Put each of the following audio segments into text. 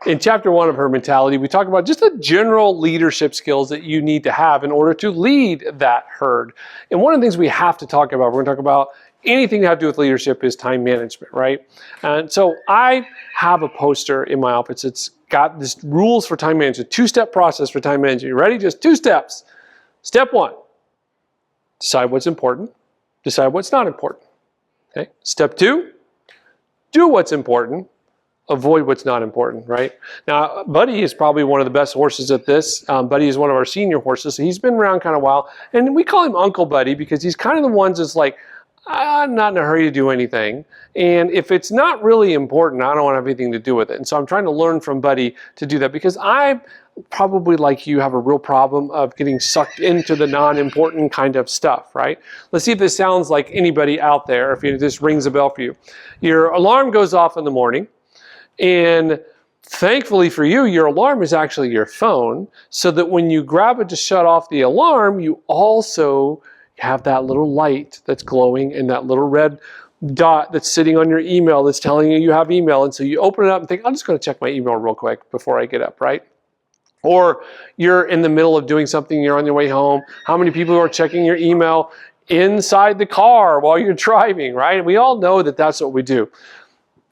in chapter 1 of Herd Mentality, we talk about just the general leadership skills that you need to have in order to lead that herd. And one of the things we have to talk about, we're going to talk about anything to have to do with leadership, is time management, right? And so I have a poster in my office. It's got this rules for time management, 2-step process for time management. You ready? Just 2 steps. Step 1, decide what's important, decide what's not important. Okay. Step 2, do what's important, avoid what's not important, right? Now, Buddy is probably one of the best horses at this. Buddy is one of our senior horses, so he's been around kind of a while. And we call him Uncle Buddy because he's kind of the one that's like, I'm not in a hurry to do anything. And if it's not really important, I don't want to have anything to do with it. And so I'm trying to learn from Buddy to do that because I probably, like you, have a real problem of getting sucked into the non-important kind of stuff, right? Let's see if this sounds like anybody out there, if this rings a bell for you. Your alarm goes off in the morning. And thankfully for you, your alarm is actually your phone, so that when you grab it to shut off the alarm, you also have that little light that's glowing and that little red dot that's sitting on your email that's telling you you have email. And so you open it up and think, I'm just going to check my email real quick before I get up, right? Or you're in the middle of doing something, you're on your way home. How many people are checking your email inside the car while you're driving, right? We all know that that's what we do.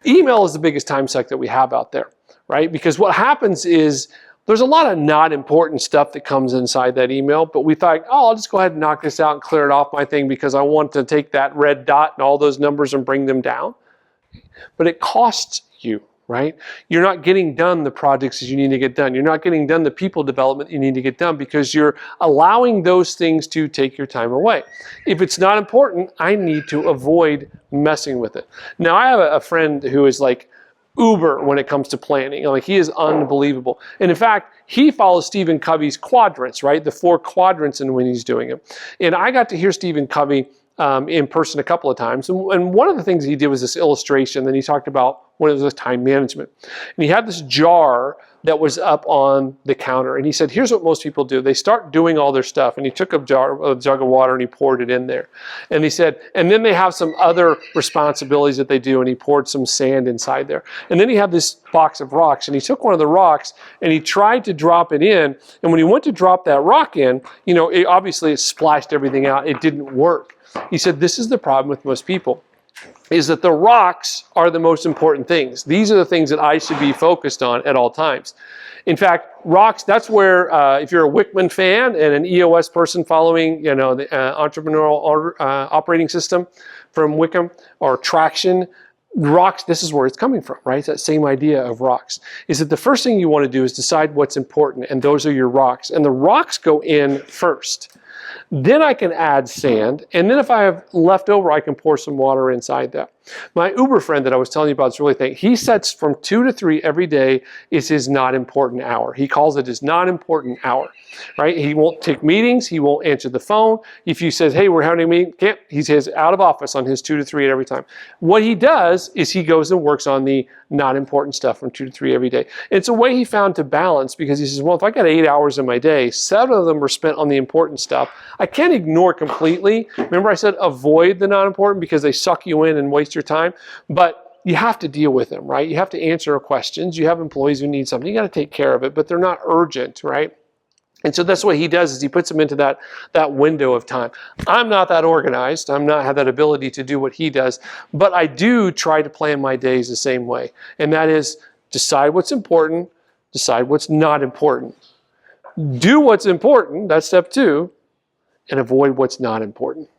Email is the biggest time suck that we have out there, right? Because what happens is there's a lot of not important stuff that comes inside that email, but we thought, oh, I'll just go ahead and knock this out and clear it off my thing because I want to take that red dot and all those numbers and bring them down. But it costs you, right? You're not getting done the projects that you need to get done. You're not getting done the people development you need to get done because you're allowing those things to take your time away. If it's not important, I need to avoid messing with it. Now, I have a friend who is like uber when it comes to planning. Like, he is unbelievable. And in fact, he follows Stephen Covey's quadrants, right? The 4 quadrants in when he's doing it. And I got to hear Stephen Covey in person a couple of times. And one of the things he did was this illustration that he talked about when it was time management. And he had this jar that was up on the counter. And he said, here's what most people do. They start doing all their stuff. And he took a jug of water and he poured it in there. And he said, and then they have some other responsibilities that they do. And he poured some sand inside there. And then he had this box of rocks. And he took one of the rocks and he tried to drop it in. And when he went to drop that rock in, you know, obviously it splashed everything out. It didn't work. He said, this is the problem with most people, is that the rocks are the most important things. These are the things that I should be focused on at all times. In fact, rocks, that's where, if you're a Wickman fan and an EOS person following, you know, the entrepreneurial operating system from Wickham or Traction, rocks, this is where it's coming from, right? It's that same idea of rocks. Is that the first thing you want to do is decide what's important, and those are your rocks. And the rocks go in first. Then I can add sand, and then if I have left over, I can pour some water inside that. My Uber friend that I was telling you about is really thinking. He sets from 2 to 3 every day is his not important hour. He calls it his not important hour, right? He won't take meetings. He won't answer the phone. If you says, hey, we're having a meeting, he says out of office on his 2 to 3 every time. What he does is he goes and works on the not important stuff from 2 to 3 every day. And it's a way he found to balance, because he says, well, if I got 8 hours in my day, 7 of them are spent on the important stuff. I can't ignore completely. Remember I said avoid the not important because they suck you in and waste your time, but you have to deal with them, right? You have to answer questions. You have employees who need something. You got to take care of it, but they're not urgent, right? And so that's what he does, is he puts them into that window of time. I'm not that organized. I'm not have that ability to do what he does, but I do try to plan my days the same way. And that is decide what's important, decide what's not important. Do what's important, that's step 2, and avoid what's not important.